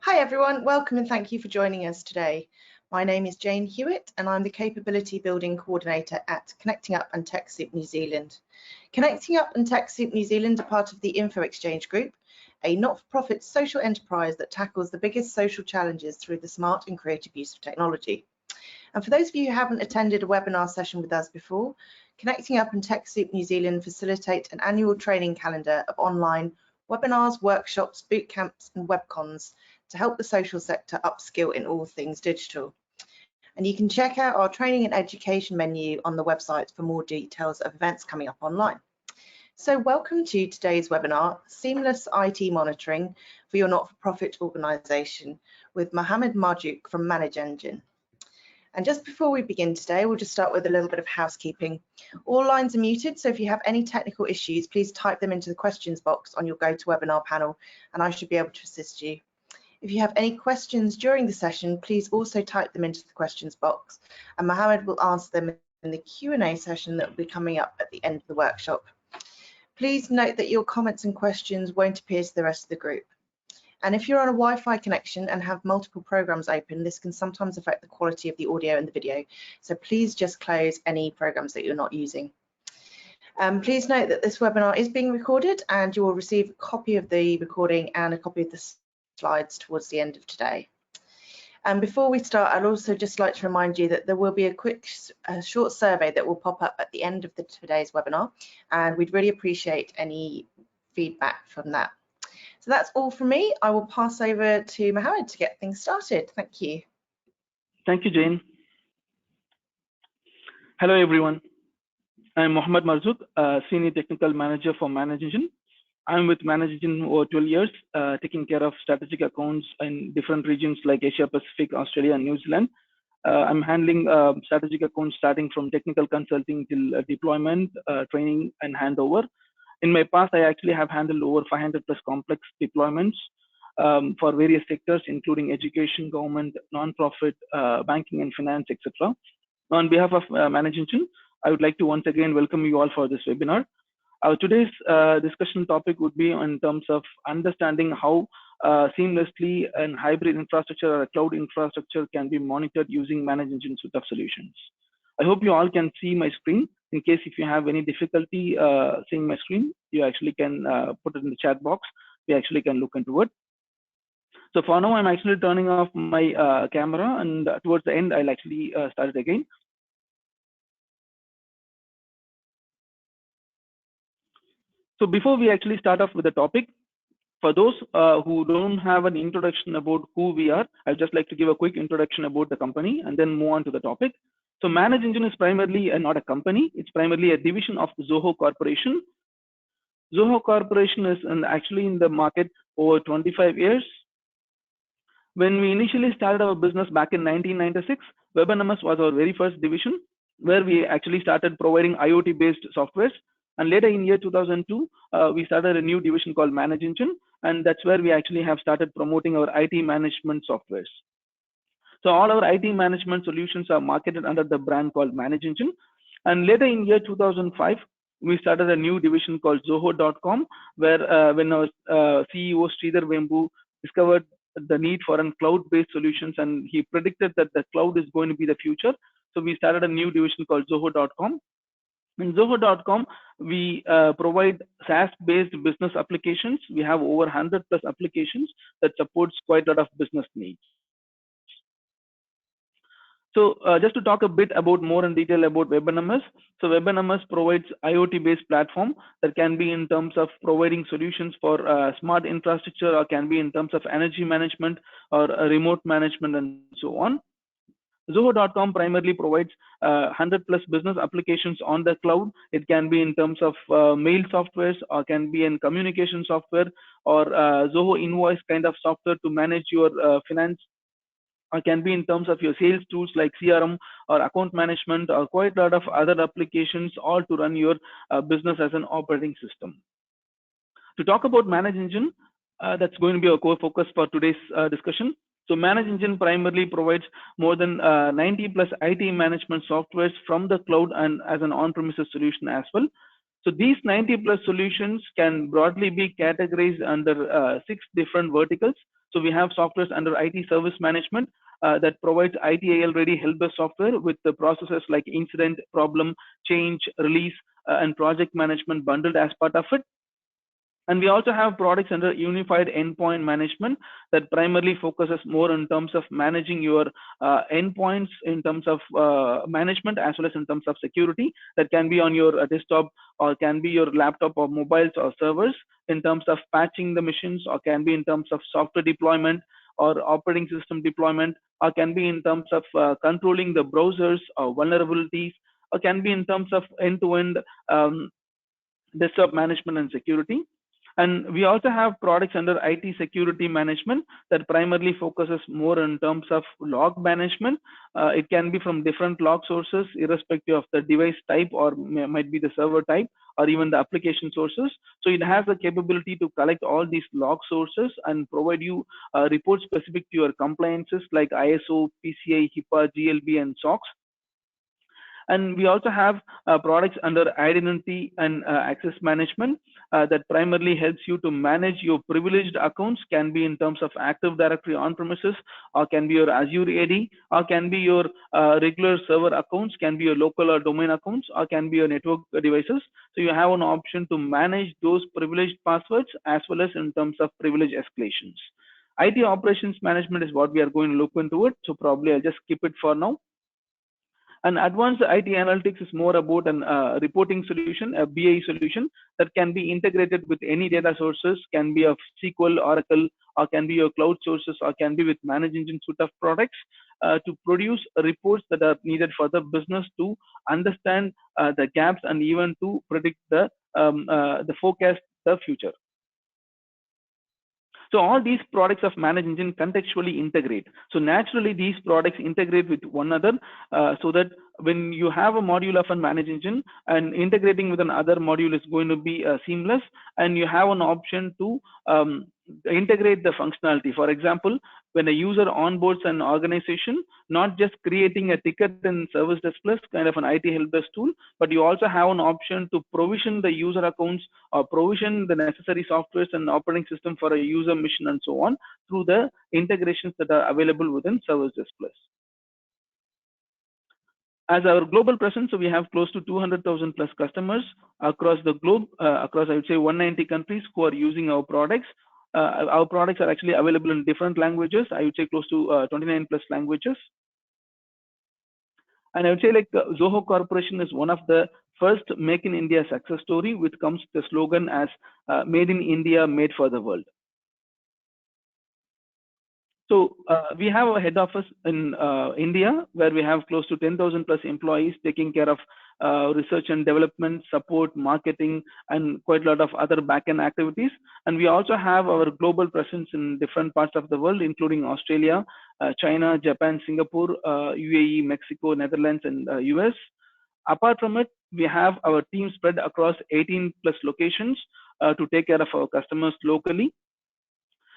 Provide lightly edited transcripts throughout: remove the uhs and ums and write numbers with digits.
Hi everyone, welcome and thank you for joining us today. My name is Jane Hewitt and I'm the Capability Building Coordinator at Connecting Up and TechSoup New Zealand. Connecting Up and TechSoup New Zealand are part of the Info Exchange Group, a not-for-profit social enterprise that tackles the biggest social challenges through the smart and creative use of technology. And for those of you who haven't attended a webinar session with us before, Connecting Up and TechSoup New Zealand facilitate an annual training calendar of online webinars, workshops, boot camps and webcons to help the social sector upskill in all things digital. And you can check out our training and education menu on the website for more details of events coming up online. So welcome to today's webinar, Seamless IT Monitoring for Your Not-for-Profit Organisation with Mohammed Marjouk from ManageEngine. And just before we begin today, we'll just start with a little bit of housekeeping. All lines are muted, so if you have any technical issues, please type them into the questions box on your GoToWebinar panel, and I should be able to assist you. If you have any questions during the session, please also type them into the questions box, and Mohammed will answer them in the Q&A session that will be coming up at the end of the workshop. Please note that your comments and questions won't appear to the rest of the group. And if you're on a Wi-Fi connection and have multiple programs open, this can sometimes affect the quality of the audio and the video. So please just close any programs that you're not using. Please note that this webinar is being recorded and you will receive a copy of the recording and a copy of the slides towards the end of today. And before we start, I'd also just like to remind you that there will be a quick, short survey that will pop up at the end of today's webinar, and we'd really appreciate any feedback from that. So that's all from me. I will pass over to Mohammed to get things started. Thank you. Thank you, Jane. Hello, everyone. I'm Mohammed Marzouk, Senior Technical Manager for ManageEngine. I'm with ManageEngine over 12 years, taking care of strategic accounts in different regions like Asia Pacific, Australia, and New Zealand. I'm handling strategic accounts starting from technical consulting till deployment, training, and handover. In my past, I actually have handled over 500 plus complex deployments for various sectors, including education, government, non-profit, banking and finance, etc. On behalf of ManageEngine, I would like to once again welcome you all for this webinar. Today's discussion topic would be in terms of understanding how seamlessly an hybrid infrastructure or a cloud infrastructure can be monitored using ManageEngine suite of solutions. I hope you all can see my screen. In case if you have any difficulty seeing my screen, you actually can put it in the chat box. We actually can look into it. So for now, I'm actually turning off my camera, and towards the end, I'll actually start it again. So before we actually start off with the topic, for those who don't have an introduction about who we are, I'd just like to give a quick introduction about the company and then move on to the topic. So ManageEngine is primarily not a company, it's primarily a division of Zoho Corporation. Zoho Corporation is actually in the market over 25 years. When we initially started our business back in 1996, WebNMS was our very first division, where we actually started providing IoT-based softwares. And later in year 2002, we started a new division called ManageEngine, and that's where we actually have started promoting our IT management softwares. So all our IT management solutions are marketed under the brand called ManageEngine. And later in year 2005, we started a new division called Zoho.com, where when our CEO Sridhar Vembu discovered the need for a cloud-based solutions, and he predicted that the cloud is going to be the future. So we started a new division called Zoho.com. In Zoho.com, we provide SaaS-based business applications. We have over 100 plus applications that supports quite a lot of business needs. So just to talk a bit about more in detail about WebNMS. So WebNMS provides IoT-based platform that can be in terms of providing solutions for smart infrastructure, or can be in terms of energy management or remote management and so on. Zoho.com primarily provides 100 plus business applications on the cloud. It can be in terms of mail softwares, or can be in communication software, or Zoho Invoice kind of software to manage your finance, or can be in terms of your sales tools like CRM or account management, or quite a lot of other applications, all to run your business as an operating system. To talk about ManageEngine, that's going to be our core focus for today's discussion. So ManageEngine primarily provides more than 90 plus IT management softwares from the cloud and as an on-premises solution as well. So these 90 plus solutions can broadly be categorized under 6 different verticals. So we have softwares under IT service management that provides ITIL ready help desk software with the processes like incident, problem, change, release, and project management bundled as part of it. And we also have products under unified endpoint management that primarily focuses more in terms of managing your endpoints in terms of management as well as in terms of security. That can be on your desktop or can be your laptop or mobiles or servers, in terms of patching the machines, or can be in terms of software deployment or operating system deployment, or can be in terms of controlling the browsers or vulnerabilities, or can be in terms of end-to-end desktop management and security. And we also have products under IT security management that primarily focuses more in terms of log management. It can be from different log sources, irrespective of the device type, or might be the server type, or even the application sources. So it has the capability to collect all these log sources and provide you reports specific to your compliances like ISO, PCI, HIPAA, GLB, and SOX. And we also have products under identity and access management that primarily helps you to manage your privileged accounts, can be in terms of Active Directory on premises, or can be your Azure AD, or can be your regular server accounts, can be your local or domain accounts, or can be your network devices. So you have an option to manage those privileged passwords as well as in terms of privilege escalations. IT operations management is what we are going to look into it. So probably I'll just skip it for now. And advanced IT analytics is more about an reporting solution, a BI solution that can be integrated with any data sources, can be of SQL, Oracle, or can be your cloud sources, or can be with Manage Engine suite of products to produce reports that are needed for the business to understand the gaps and even to predict the forecast the future. So all these products of Manage Engine contextually integrate. So naturally, these products integrate with one another so that when you have a module of a Manage Engine and integrating with another module is going to be seamless, and you have an option to integrate the functionality. For example, when a user onboards an organization, not just creating a ticket in Service Desk Plus, kind of an IT help desk tool, but you also have an option to provision the user accounts or provision the necessary softwares and operating system for a user mission and so on through the integrations that are available within Service Desk Plus. As our global presence, so we have close to 200,000 plus customers across the globe, across I would say 190 countries who are using our products. Our products are actually available in different languages. I would say close to 29 plus languages. And I would say like Zoho Corporation is one of the first Make in India success story, which comes the slogan as Made in India, Made for the World. So we have a head office in India, where we have close to 10,000 plus employees taking care of research and development, support, marketing, and quite a lot of other backend activities. And we also have our global presence in different parts of the world, including Australia, China, Japan, Singapore, UAE, Mexico, Netherlands, and US. Apart from it, we have our team spread across 18 plus locations to take care of our customers locally.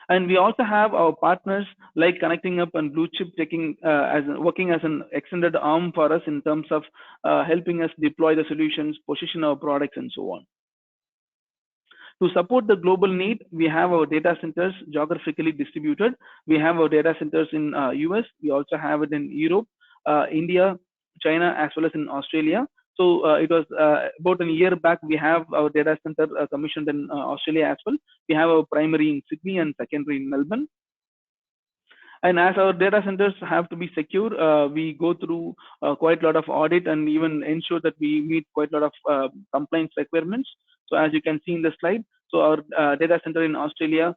And we also have our partners like Connecting Up and Blue Chip working as an extended arm for us in terms of helping us deploy the solutions, position our products, and so on. To support the global need, we have our data centers geographically distributed. We have our data centers in US. We also have it in Europe, India, China, as well as in Australia. So it was about a year back, we have our data center commissioned in Australia as well. We have our primary in Sydney and secondary in Melbourne. And as our data centers have to be secure, we go through quite a lot of audit and even ensure that we meet quite a lot of compliance requirements. So as you can see in the slide, so our data center in Australia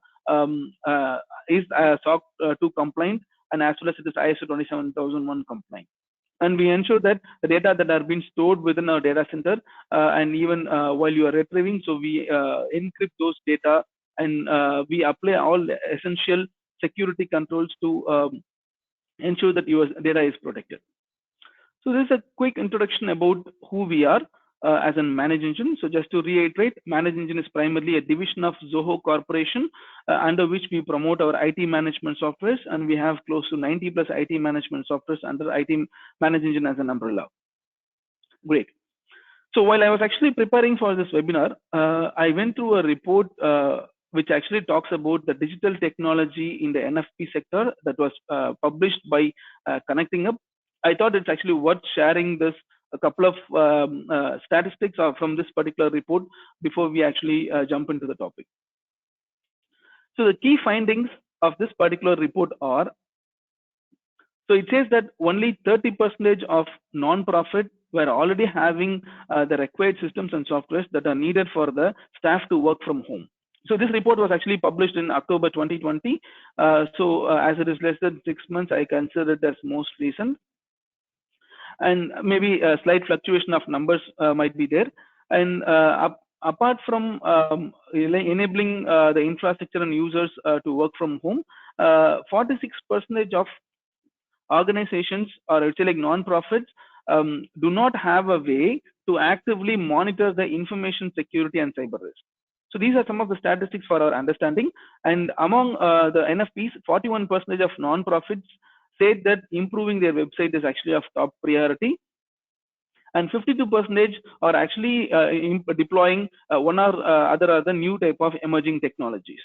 is SOC 2 compliant, and as well as it is ISO 27001 compliant. And we ensure that the data that are being stored within our data center and even while you are retrieving, so we encrypt those data and we apply all essential security controls to ensure that your data is protected. So this is a quick introduction about who we are as a Manage Engine. So just to reiterate, Manage Engine is primarily a division of Zoho Corporation under which we promote our IT management softwares, and we have close to 90 plus IT management softwares under IT Manage Engine as an umbrella. Great. So while I was actually preparing for this webinar, I went through a report which actually talks about the digital technology in the NFP sector that was published by Connecting Up. I thought it's actually worth sharing this, a couple of statistics from this particular report before we actually jump into the topic. So the key findings of this particular report are, so it says that only 30% of non-profit were already having the required systems and softwares that are needed for the staff to work from home. So this report was actually published in October 2020. As it is less than 6 months, I consider it as most recent. And maybe a slight fluctuation of numbers might be there. And apart from enabling the infrastructure and users to work from home, 46% of organizations, or I would say like non-profits, do not have a way to actively monitor the information security and cyber risk. So these are some of the statistics for our understanding. And among the NFPs, 41% of non-profits said that improving their website is actually of top priority. And 52% are actually deploying one or other new type of emerging technologies.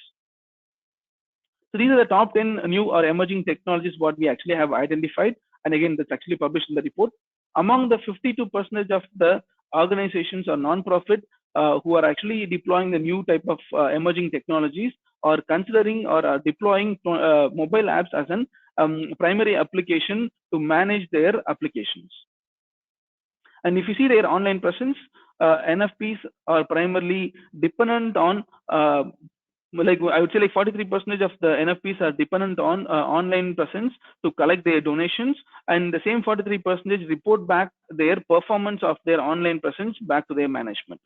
So these are the top 10 new or emerging technologies what we actually have identified. And again, that's actually published in the report. Among the 52% of the organizations or non-profit who are actually deploying the new type of emerging technologies, or considering or are deploying mobile apps as an primary application to manage their applications. And if you see their online presence, NFPs are primarily dependent on like I would say like 43% of the NFPs are dependent on online presence to collect their donations, and the same 43% report back their performance of their online presence back to their management.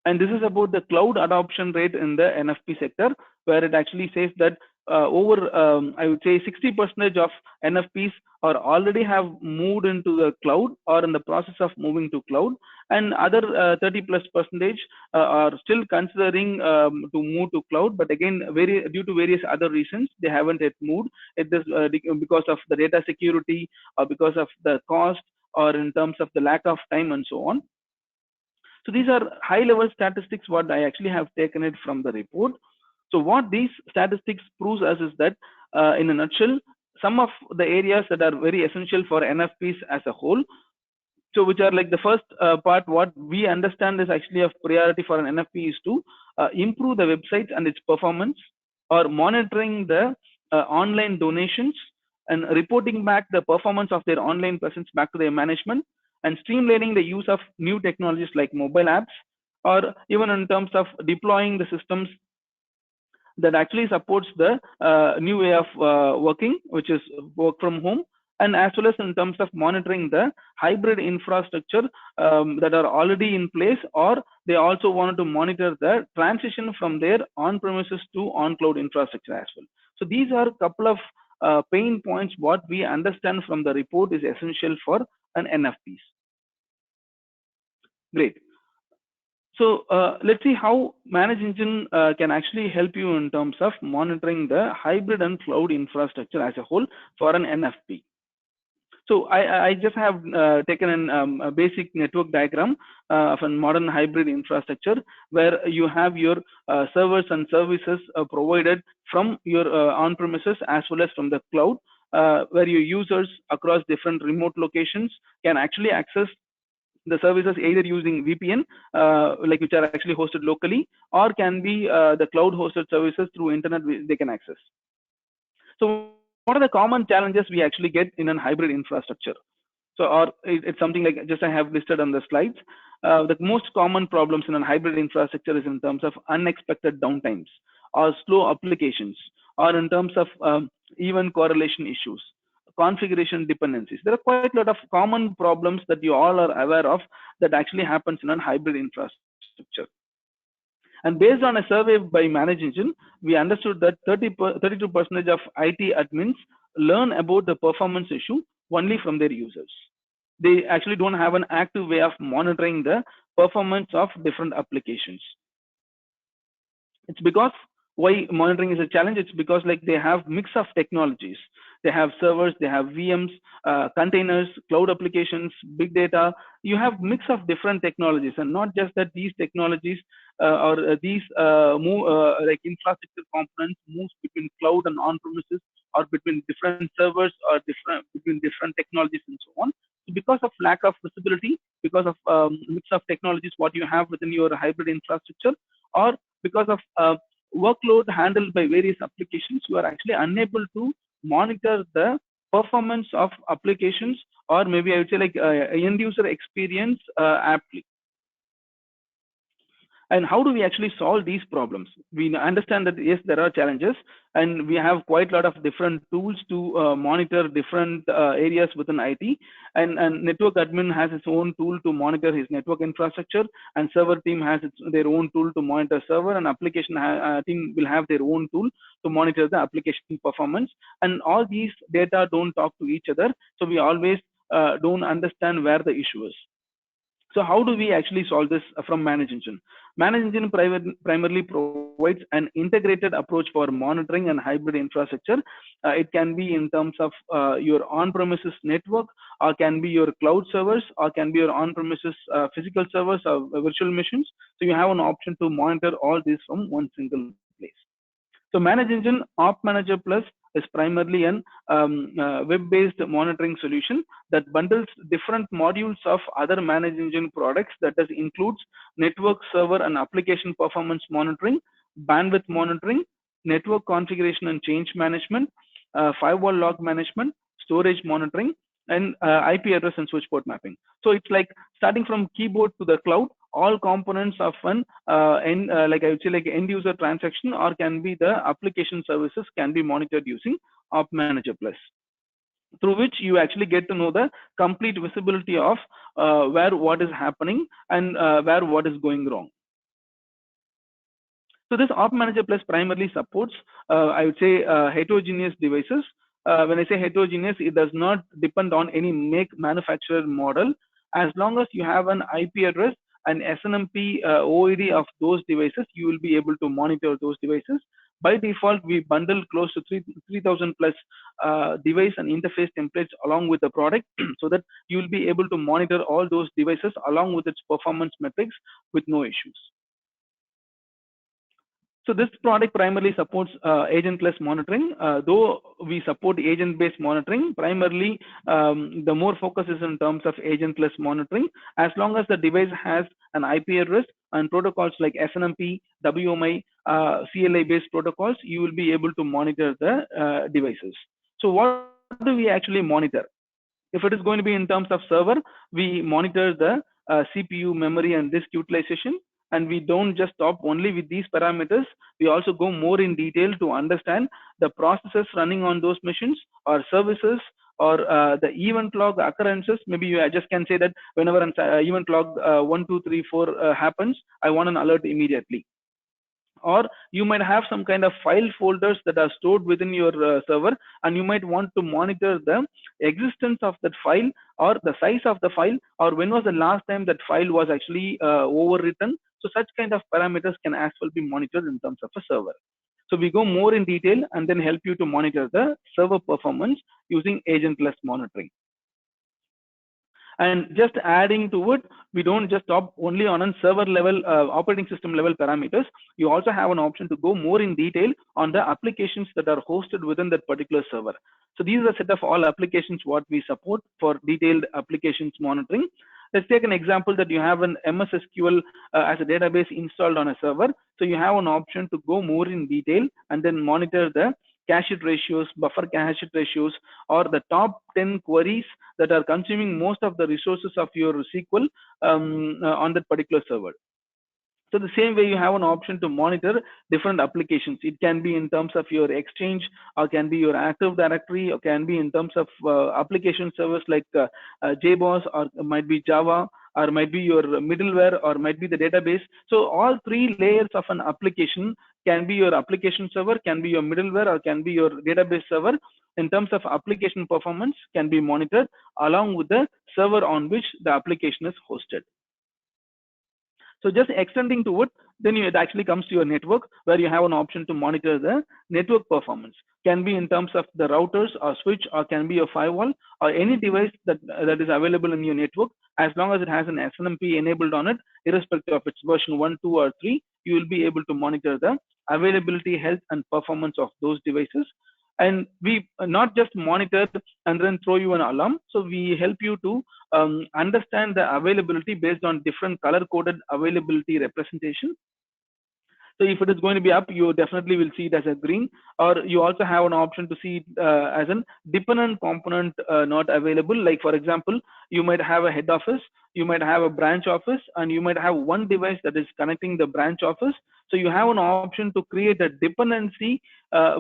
And this is about the cloud adoption rate in the NFP sector, where it actually says that over I would say 60% of NFPs are already have moved into the cloud or in the process of moving to cloud, and other 30+% are still considering to move to cloud, but again due to various other reasons they haven't yet moved. It is because of the data security, or because of the cost, or in terms of the lack of time and so on. So these are high level statistics what I actually have taken it from the report. So what these statistics proves us is that in a nutshell, some of the areas that are very essential for NFPs as a whole, so which are like the first part, what we understand is actually of priority for an NFP is to improve the website and its performance, or monitoring the online donations and reporting back the performance of their online presence back to their management, and streamlining the use of new technologies like mobile apps, or even in terms of deploying the systems that actually supports the new way of working, which is work from home, and as well as in terms of monitoring the hybrid infrastructure that are already in place, or they also wanted to monitor the transition from their on-premises to on-cloud infrastructure as well. So these are a couple of pain points what we understand from the report is essential for an NFPs. Great. So let's see how ManageEngine can actually help you in terms of monitoring the hybrid and cloud infrastructure as a whole for an NFP. So I just have taken a basic network diagram of a modern hybrid infrastructure, where you have your servers and services provided from your on-premises as well as from the cloud, where your users across different remote locations can actually access the services either using VPN, like which are actually hosted locally, or can be the cloud hosted services through internet they can access. So what are the common challenges we actually get in a hybrid infrastructure? So, or it's something like just I have listed on the slides. The most common problems in a hybrid infrastructure is in terms of unexpected downtimes, or slow applications, or in terms of even correlation issues, configuration dependencies. There are quite a lot of common problems that you all are aware of that actually happens in a hybrid infrastructure. And based on a survey by ManageEngine, we understood that 32% of IT admins learn about the performance issue only from their users. They actually don't have an active way of monitoring the performance of different applications. It's because why monitoring is a challenge. It's because like they have mix of technologies. they have servers, they have VMs, containers, cloud applications, big data. You have mix of different technologies, and not just that these technologies or these move like infrastructure components moves between cloud and on-premises, or between different servers, or between different technologies and so on. So because of lack of visibility, because of mix of technologies what you have within your hybrid infrastructure, or because of workload handled by various applications, you are actually unable to monitor the performance of applications, or maybe I would say like end user experience aptly. And how do we actually solve these problems? We understand that yes, there are challenges, and we have quite a lot of different tools to monitor different areas within IT. And network admin has its own tool to monitor his network infrastructure, and server team has their own tool to monitor server, and application team will have their own tool to monitor the application performance. And all these data don't talk to each other, so we always don't understand where the issue is. So how do we actually solve this from ManageEngine? ManageEngine primarily provides an integrated approach for monitoring and hybrid infrastructure. It can be in terms of your on-premises network, or can be your cloud servers, or can be your on-premises physical servers or virtual machines. So you have an option to monitor all this from one single place. So ManageEngine Op Manager Plus is primarily an web-based monitoring solution that bundles different modules of other ManageEngine products. That does includes network, server, and application performance monitoring, bandwidth monitoring, network configuration and change management, firewall log management, storage monitoring, and IP address and switch port mapping. So it's like starting from keyboard to the cloud, all components of an like I would say like end user transaction, or can be the application services, can be monitored using Op Manager Plus, through which you actually get to know the complete visibility of where what is happening and where what is going wrong. So this Op Manager Plus primarily supports I would say heterogeneous devices. When I say heterogeneous, it does not depend on any make manufacturer model. As long as you have an IP address and SNMP OID of those devices, you will be able to monitor those devices. By default, we bundle close to 3,000 plus device and interface templates along with the product, so that you will be able to monitor all those devices along with its performance metrics with no issues. So this product primarily supports agentless monitoring. Though we support agent-based monitoring, primarily the more focus is in terms of agentless monitoring. As long as the device has an IP address and protocols like SNMP, WMI, CLI-based protocols, you will be able to monitor the devices. So what do we actually monitor? If it is going to be in terms of server, we monitor the CPU, memory, and disk utilization. And we don't just stop only with these parameters. We also go more in detail to understand the processes running on those machines, or services, or the event log occurrences. Maybe you just can say that whenever an event log 1, 2, 3, 4 happens, I want an alert immediately. Or you might have some kind of file folders that are stored within your server, and you might want to monitor the existence of that file, or the size of the file, or when was the last time that file was actually overwritten. So such kind of parameters can as well be monitored in terms of a server. So we go more in detail and then help you to monitor the server performance using agentless monitoring. And just adding to it, we don't just stop only on a server level, operating system level parameters. You also have an option to go more in detail on the applications that are hosted within that particular server. So these are a set of all applications what we support for detailed applications monitoring. Let's take an example that you have an MS SQL as a database installed on a server. So you have an option to go more in detail and then monitor the cache hit ratios, buffer cache hit ratios, or the top 10 queries that are consuming most of the resources of your SQL on that particular server. So the same way, you have an option to monitor different applications. It can be in terms of your Exchange, or can be your Active Directory, or can be in terms of application servers like JBoss, or might be Java, or might be your middleware, or might be the database. So all three layers of an application can be your application server, can be your middleware, or can be your database server. In terms of application performance, can be monitored along with the server on which the application is hosted. So just extending to it, then it actually comes to your network, where you have an option to monitor the network performance. Can be in terms of the routers or switch, or can be a firewall, or any device that is available in your network. As long as it has an SNMP enabled on it, irrespective of its version 1, 2, or 3, you will be able to monitor the availability, health, and performance of those devices. And we not just monitor and then throw you an alarm. So we help you to understand the availability based on different color-coded availability representation. So if it is going to be up, you definitely will see it as a green, or you also have an option to see it as a dependent component not available. Like for example, you might have a head office, you might have a branch office, and you might have one device that is connecting the branch office. So you have an option to create a dependency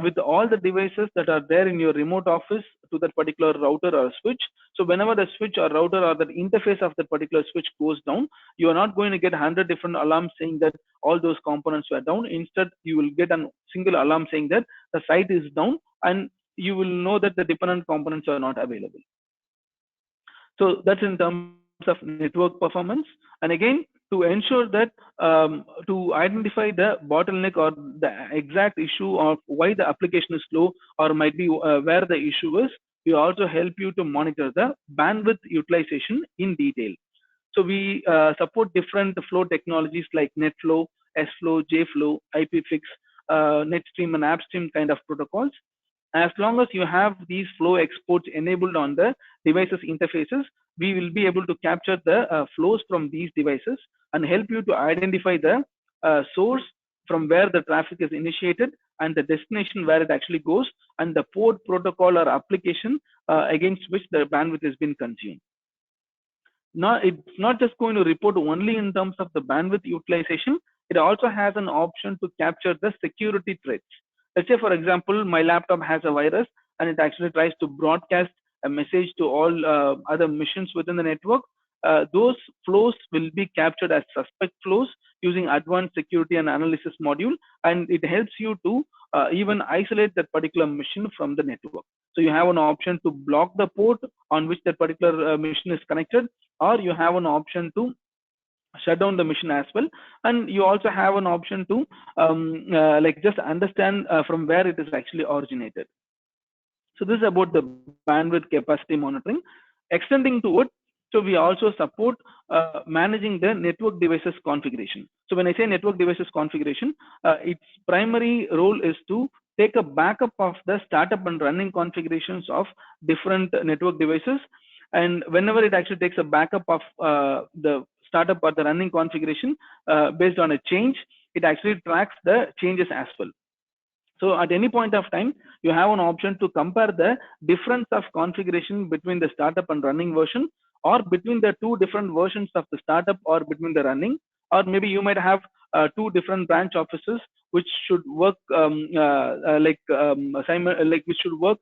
with all the devices that are there in your remote office to that particular router or switch. So whenever the switch or router or the interface of that particular switch goes down, you are not going to get 100 different alarms saying that all those components were down. Instead, you will get a single alarm saying that the site is down, and you will know that the dependent components are not available. So that's in terms of network performance. And again, to ensure that to identify the bottleneck or the exact issue of why the application is slow, or might be where the issue is, we also help you to monitor the bandwidth utilization in detail. So we support different flow technologies like NetFlow, SFlow, JFlow, IPFix, NetStream, and AppStream kind of protocols. As long as you have these flow exports enabled on the devices interfaces, we will be able to capture the flows from these devices and help you to identify the source from where the traffic is initiated and the destination where it actually goes, and the port, protocol, or application against which the bandwidth has been consumed. Now, it's not just going to report only in terms of the bandwidth utilization, it also has an option to capture the security threats. Let's say, for example, my laptop has a virus and it actually tries to broadcast a message to all other machines within the network. Those flows will be captured as suspect flows using advanced security and analysis module, and it helps you to even isolate that particular machine from the network. So you have an option to block the port on which that particular machine is connected, or you have an option to shut down the machine as well. And you also have an option to like just understand from where it is actually originated. So this is about the bandwidth capacity monitoring. Extending to it, so we also support managing the network devices configuration. So when I say network devices configuration, its primary role is to take a backup of the startup and running configurations of different network devices. And whenever it actually takes a backup of the startup or the running configuration based on a change, it actually tracks the changes as well. So at any point of time, you have an option to compare the difference of configuration between the startup and running version, or between the two different versions of the startup, or between the running, or maybe you might have two different branch offices which should work which should work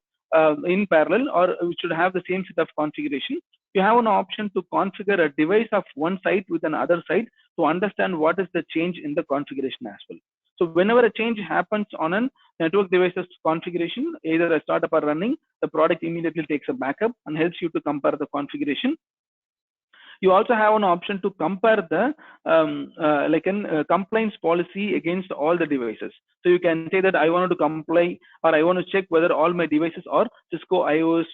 in parallel, or which should have the same set of configuration. You have an option to configure a device of one site with another site to understand what is the change in the configuration as well. So whenever a change happens on a network devices configuration, either a startup or running, the product immediately takes a backup and helps you to compare the configuration. You also have an option to compare the compliance policy against all the devices. So you can say that I wanted to comply, or I want to check whether all my devices are Cisco IOS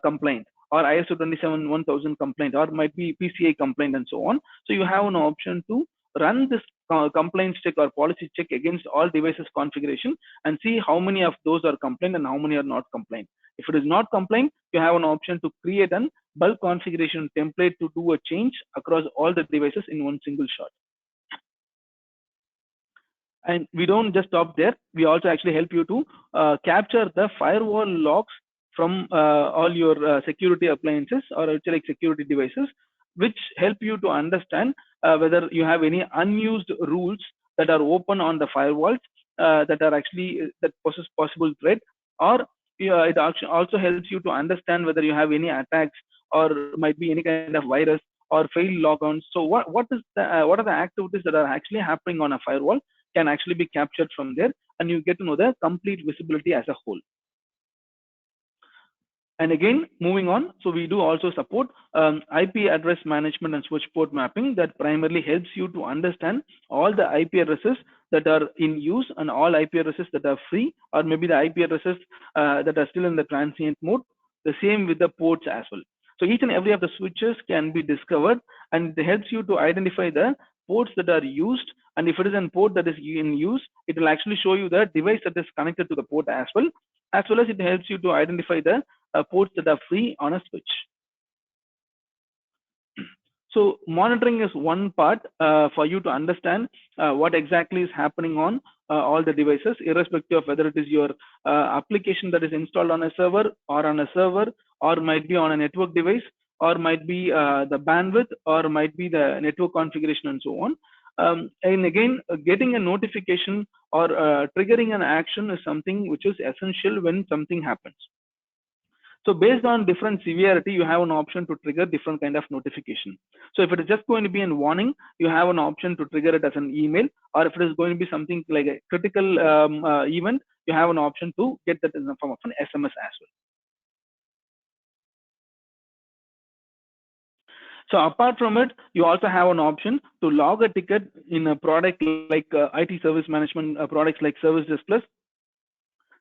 compliant, or ISO 27000 compliant, or might be PCI compliant, and so on. So you have an option to run this compliance check or policy check against all devices configuration and see how many of those are compliant and how many are not compliant. If it is not compliant, you have an option to create a bulk configuration template to do a change across all the devices in one single shot. And we don't just stop there. We also actually help you to capture the firewall logs from all your security appliances, or actually like security devices, which help you to understand whether you have any unused rules that are open on the firewalls that are actually that possess possible threat, or it also helps you to understand whether you have any attacks, or might be any kind of virus or failed logons. So what are the activities that are actually happening on a firewall can actually be captured from there, and you get to know the complete visibility as a whole. And again, moving on, so we do also support IP address management and switch port mapping that primarily helps you to understand all the IP addresses that are in use and all IP addresses that are free, or maybe the IP addresses that are still in the transient mode. The same with the ports as well. So each and every of the switches can be discovered, and it helps you to identify the ports that are used. And if it is a port that is in use, it will actually show you the device that is connected to the port as well as it helps you to identify the ports that are free on a switch. So monitoring is one part for you to understand what exactly is happening on all the devices, irrespective of whether it is your application that is installed on a server, or might be on a network device, or might be the bandwidth, or might be the network configuration, and so on. And again, getting a notification or triggering an action is something which is essential when something happens. So based on different severity, you have an option to trigger different kind of notification. So if it is just going to be a warning, you have an option to trigger it as an email, or if it is going to be something like a critical event, you have an option to get that in the form of an SMS as well. So apart from it, you also have an option to log a ticket in a product like IT service management products like Service Desk Plus.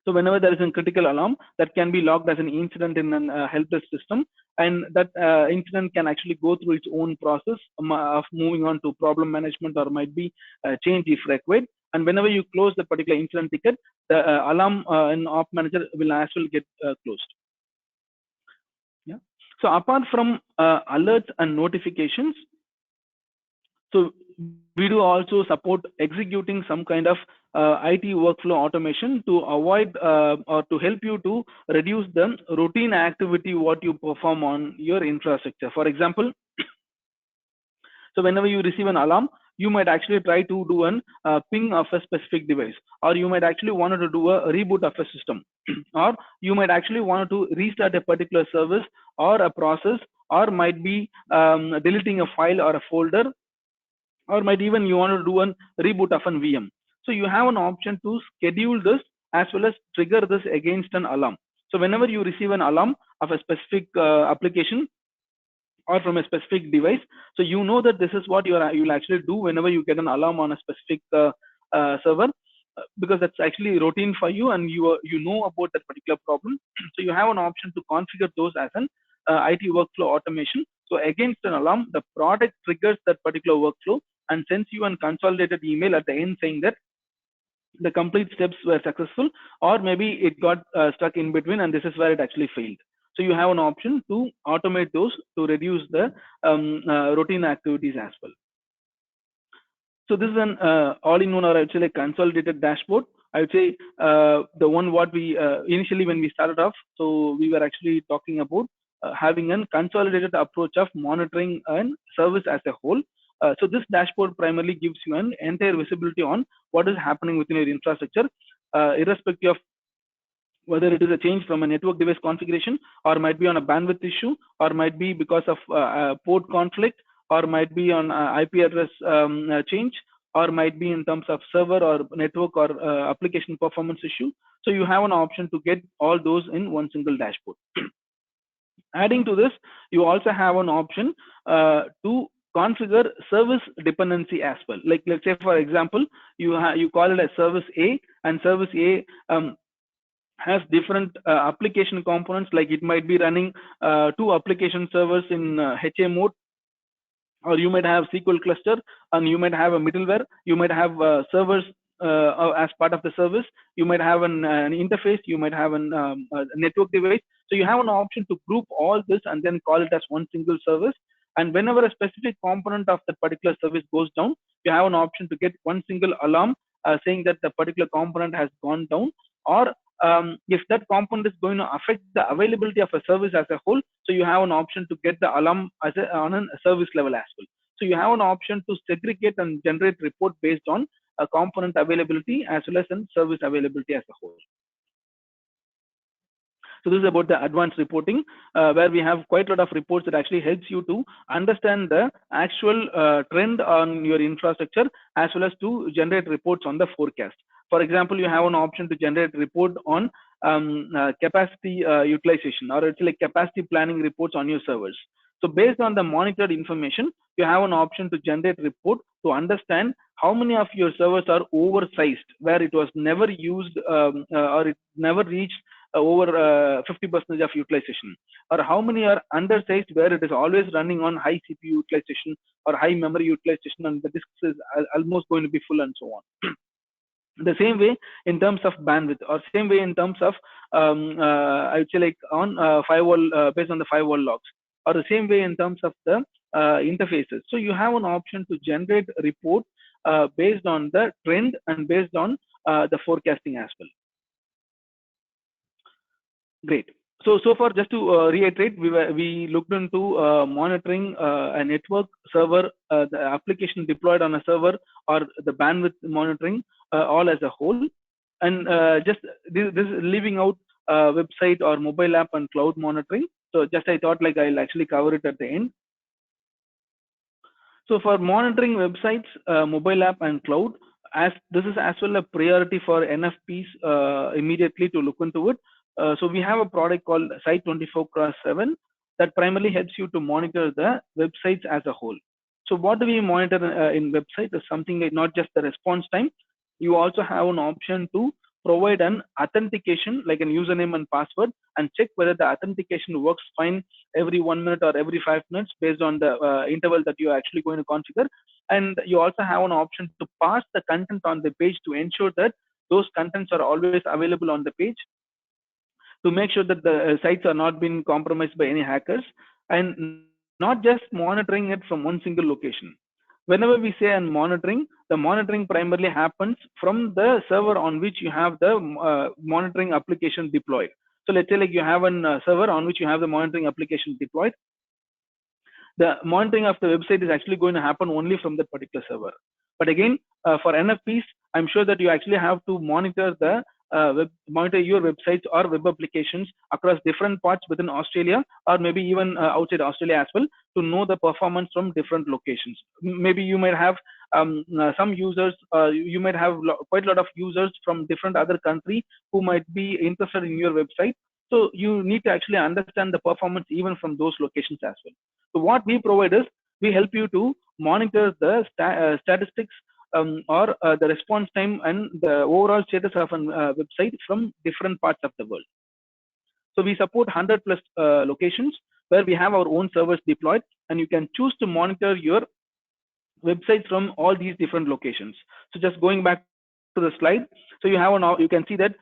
So whenever there is a critical alarm, that can be logged as an incident in a help desk system, and that incident can actually go through its own process of moving on to problem management, or might be change if required. And whenever you close the particular incident ticket, the alarm in Op Manager will as well get closed. Yeah. So apart from alerts and notifications, so we do also support executing some kind of IT workflow automation to avoid or to help you to reduce the routine activity what you perform on your infrastructure. For example, so whenever you receive an alarm, you might actually try to do an ping of a specific device, or you might actually want to do a reboot of a system, or you might actually want to restart a particular service or a process, or might be deleting a file or a folder, or might even you want to do a reboot of an VM. So you have an option to schedule this as well as trigger this against an alarm. So whenever you receive an alarm of a specific application or from a specific device, so you know that this is what you'll actually do whenever you get an alarm on a specific server, because that's actually routine for you, and you know about that particular problem. So you have an option to configure those as an IT workflow automation. So against an alarm, the product triggers that particular workflow and sends you a consolidated email at the end saying that the complete steps were successful, or maybe it got stuck in between and this is where it actually failed. So you have an option to automate those to reduce the routine activities as well. So this is an all-in-one, or actually a consolidated dashboard. I would say the one what we initially when we started off, so we were actually talking about having a consolidated approach of monitoring and service as a whole. So this dashboard primarily gives you an entire visibility on what is happening within your infrastructure, irrespective of whether it is a change from a network device configuration, or might be on a bandwidth issue, or might be because of port conflict, or might be on IP address change, or might be in terms of server or network or application performance issue. So you have an option to get all those in one single dashboard. Adding to this, you also have an option to configure service dependency as well. Like let's say, for example, you call it a service A, and service A has different application components, like it might be running 2 application servers in HA mode, or you might have SQL cluster, and you might have a middleware, you might have servers as part of the service, you might have an interface, you might have a network device. So you have an option to group all this and then call it as one single service. And whenever a specific component of that particular service goes down, you have an option to get one single alarm saying that the particular component has gone down, or if that component is going to affect the availability of a service as a whole, so you have an option to get the alarm as on a service level as well. So you have an option to segregate and generate report based on a component availability as well as in service availability as a whole. So this is about the advanced reporting, where we have quite a lot of reports that actually helps you to understand the actual trend on your infrastructure, as well as to generate reports on the forecast. For example, you have an option to generate report on capacity utilization, or it's like capacity planning reports on your servers. So based on the monitored information, you have an option to generate report to understand how many of your servers are oversized, where it was never used or it never reached over 50% of utilization, or how many are undersized, where it is always running on high CPU utilization or high memory utilization, and the disks is almost going to be full, and so on. The same way in terms of bandwidth, or same way in terms of I would say like on firewall, based on the firewall logs, or the same way in terms of the interfaces. So you have an option to generate a report based on the trend and based on the forecasting as well. Great. So far, just to reiterate, we looked into monitoring a network server, the application deployed on a server, or the bandwidth monitoring, all as a whole. And just this is leaving out website or mobile app and cloud monitoring. So just I thought like I'll actually cover it at the end. So for monitoring websites, mobile app and cloud, as this is as well a priority for NFPs immediately to look into it. So we have a product called Site 24x7 that primarily helps you to monitor the websites as a whole. So what do we monitor in website is something like not just the response time. You also have an option to provide an authentication, like a username and password, and check whether the authentication works fine every 1 minute or every 5 minutes based on the interval that you're actually going to configure. And you also have an option to parse the content on the page to ensure that those contents are always available on the page, to make sure that the sites are not being compromised by any hackers, and not just monitoring it from one single location. Whenever we say and monitoring, the monitoring primarily happens from the server on which you have the monitoring application deployed. So let's say like you have a server on which you have the monitoring application deployed. The monitoring of the website is actually going to happen only from that particular server. But again, for NFPs, I'm sure that you actually have to monitor the monitor your websites or web applications across different parts within Australia, or maybe even outside Australia as well, to know the performance from different locations. Maybe you might have some users, you might have quite a lot of users from different other countries who might be interested in your website. So you need to actually understand the performance even from those locations as well. So what we provide is, we help you to monitor the statistics or the response time and the overall status of a website from different parts of the world. So we support 100+ locations where we have our own servers deployed, and you can choose to monitor your website from all these different locations. So just going back to the slide, so you have you can see that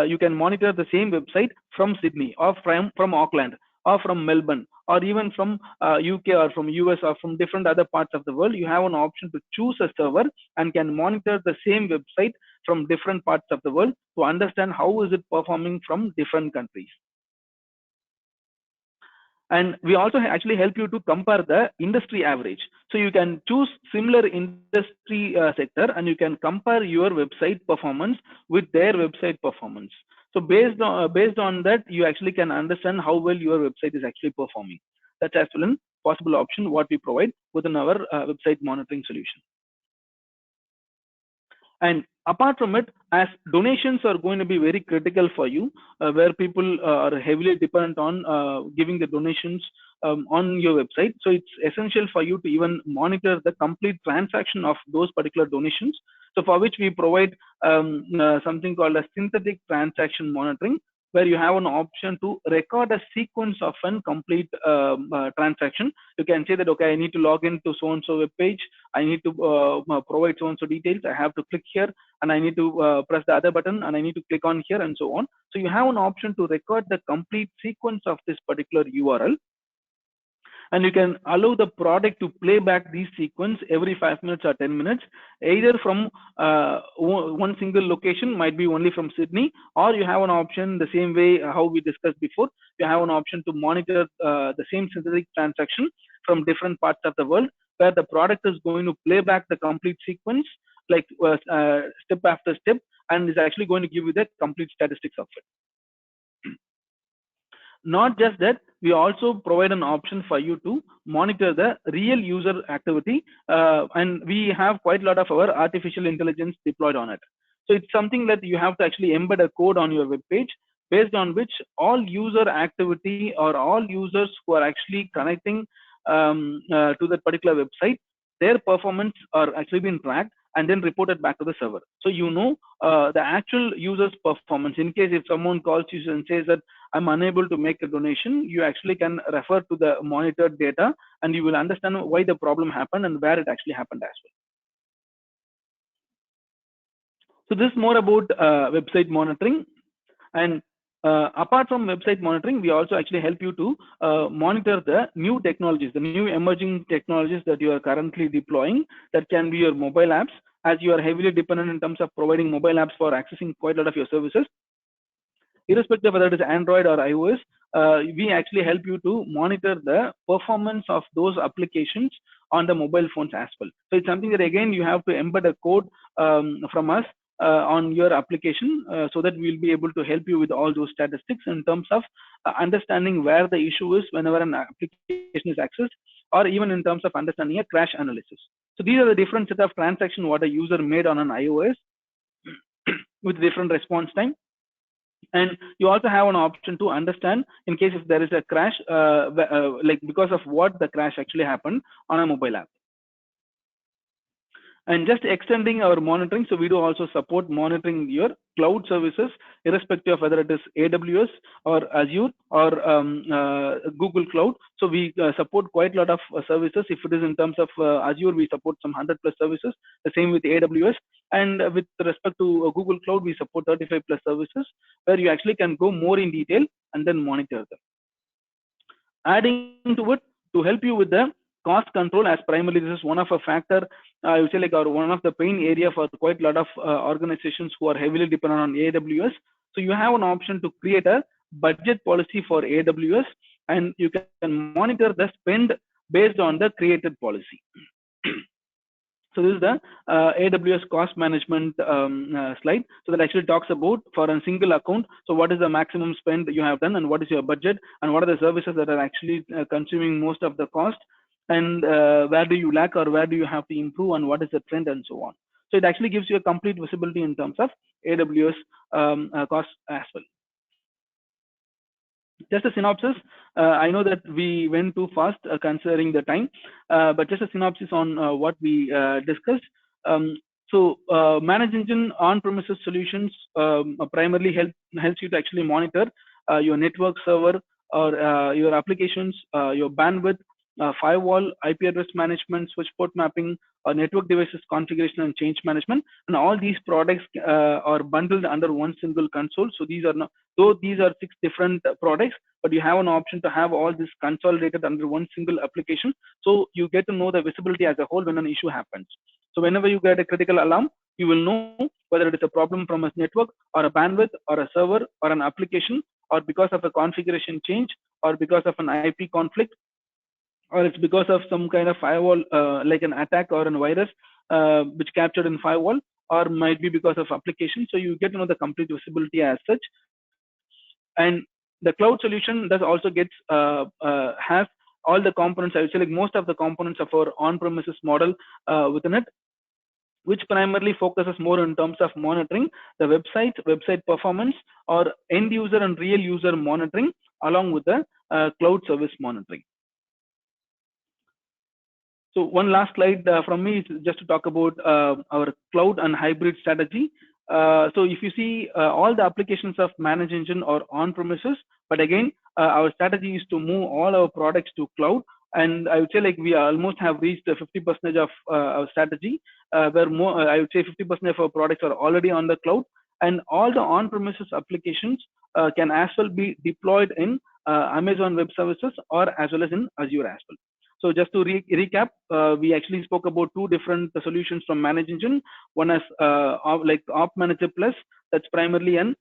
you can monitor the same website from Sydney, or from Auckland, or from Melbourne, or even from UK, or from US, or from different other parts of the world. You have an option to choose a server and can monitor the same website from different parts of the world to understand how is it performing from different countries. And we also actually help you to compare the industry average. So you can choose similar industry sector, and you can compare your website performance with their website performance. So based on that, you actually can understand how well your website is actually performing. That's as well a possible option what we provide within our website monitoring solution. And apart from it, as donations are going to be very critical for you, where people are heavily dependent on giving the donations on your website. So it's essential for you to even monitor the complete transaction of those particular donations. So for which we provide something called a synthetic transaction monitoring, where you have an option to record a sequence of a complete transaction. You can say that, okay, I need to log into so-and-so web page. I need to provide so-and-so details. I have to click here, and I need to press the other button, and I need to click on here, and so on. So you have an option to record the complete sequence of this particular URL. And you can allow the product to play back these sequence every 5 minutes or 10 minutes, either from one single location, might be only from Sydney, or you have an option the same way how we discussed before. You have an option to monitor the same synthetic transaction from different parts of the world, where the product is going to play back the complete sequence, like step after step, and is actually going to give you the complete statistics of it. Not just that, we also provide an option for you to monitor the real user activity, and we have quite a lot of our artificial intelligence deployed on it. So it's something that you have to actually embed a code on your web page, based on which all user activity or all users who are actually connecting to that particular website, their performance are actually being tracked and then reported back to the server. So you know the actual user's performance. In case if someone calls you and says that I'm unable to make a donation, you actually can refer to the monitored data and you will understand why the problem happened and where it actually happened as well. So this is more about website monitoring. And apart from website monitoring, we also actually help you to monitor the new technologies, the new emerging technologies that you are currently deploying. That can be your mobile apps, as you are heavily dependent in terms of providing mobile apps for accessing quite a lot of your services. Irrespective of whether it is Android or iOS, we actually help you to monitor the performance of those applications on the mobile phones as well. So it's something that again you have to embed a code from us on your application so that we'll be able to help you with all those statistics in terms of understanding where the issue is whenever an application is accessed, or even in terms of understanding a crash analysis. So these are the different set of transactions what a user made on an iOS with different response time. And you also have an option to understand in case if there is a crash, like because of what the crash actually happened on a mobile app. And just extending our monitoring, so we do also support monitoring your cloud services, irrespective of whether it is AWS or Azure or Google Cloud. So we support quite a lot of services. If it is in terms of Azure, we support some 100+ services. The same with AWS. And with respect to Google Cloud, we support 35+ services, where you actually can go more in detail and then monitor them. Adding to it, to help you with the cost control, as primarily this is one of a factor, I would say, like, or one of the pain area for quite a lot of organizations who are heavily dependent on AWS. So you have an option to create a budget policy for AWS, and you can monitor the spend based on the created policy. So this is the AWS cost management slide. So that actually talks about, for a single account, so what is the maximum spend you have done and what is your budget and what are the services that are actually consuming most of the cost, and where do you lack or where do you have to improve and what is the trend and so on. So it actually gives you a complete visibility in terms of AWS cost as well. Just a synopsis. I know that we went too fast considering the time, but just a synopsis on what we discussed. So Manage Engine on-premises solutions primarily helps you to actually monitor your network server or your applications, your bandwidth, firewall, IP address management, switch port mapping, network devices configuration and change management, and all these products are bundled under one single console. So these are not, though these are 6 different products, but you have an option to have all this consolidated under one single application. So you get to know the visibility as a whole when an issue happens. So whenever you get a critical alarm, you will know whether it is a problem from a network or a bandwidth or a server or an application, or because of a configuration change, or because of an IP conflict, or it's because of some kind of firewall, like an attack or a virus which captured in firewall, or might be because of application. So you get to know the complete visibility as such. And the cloud solution does also gets has all the components. I would say, like, most of the components of our on-premises model within it, which primarily focuses more in terms of monitoring the website performance, or end user and real user monitoring, along with the cloud service monitoring. So one last slide from me is just to talk about our cloud and hybrid strategy. So if you see, all the applications of Manage Engine are on-premises, but again, our strategy is to move all our products to cloud. And I would say, like, we almost have reached 50% of our strategy, where more, I would say 50% of our products are already on the cloud, and all the on-premises applications can as well be deployed in Amazon Web Services or as well as in Azure as well. So just to recap, we actually spoke about 2 different solutions from Manage Engine. One is like Op Manager Plus, that's primarily an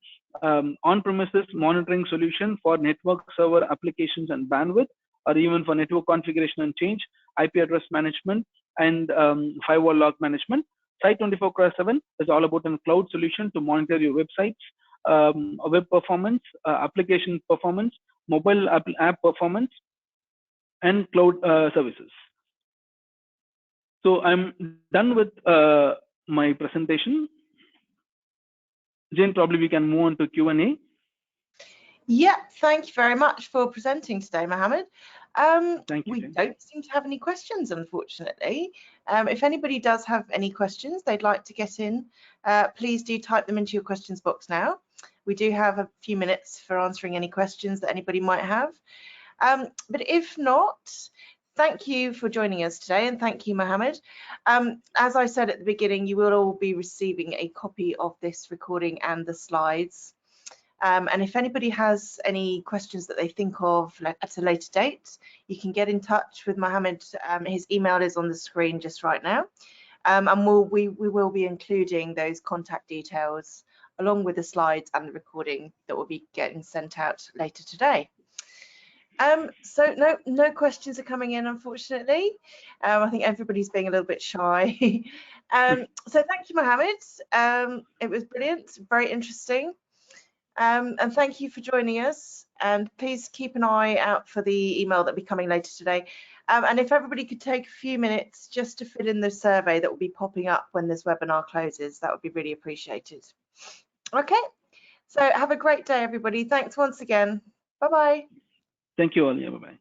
on-premises monitoring solution for network server applications and bandwidth, or even for network configuration and change, IP address management, and firewall log management. Site 24/7 is all about a cloud solution to monitor your websites, web performance, application performance, mobile app performance, and cloud services. So I'm done with my presentation. Jane, probably we can move on to Q&A. Yeah, thank you very much for presenting today, Mohammed. Thank you, We Jane. don't seem to have any questions, unfortunately. If anybody does have any questions they'd like to get in, please do type them into your questions box now. We do have a few minutes for answering any questions that anybody might have. But if not, thank you for joining us today, and thank you, Mohammed. As I said at the beginning, you will all be receiving a copy of this recording and the slides. And if anybody has any questions that they think of at a later date, you can get in touch with Mohammed. His email is on the screen just right now. And we will be including those contact details along with the slides and the recording that will be getting sent out later today. So no questions are coming in, unfortunately. I think everybody's being a little bit shy. So thank you, Mohammed. It was brilliant, very interesting. And thank you for joining us, and please keep an eye out for the email that will be coming later today. And if everybody could take a few minutes just to fill in the survey that will be popping up when this webinar closes, that would be really appreciated. Okay, so have a great day, everybody. Thanks once again. Bye-bye. Thank you all. Yeah, bye-bye.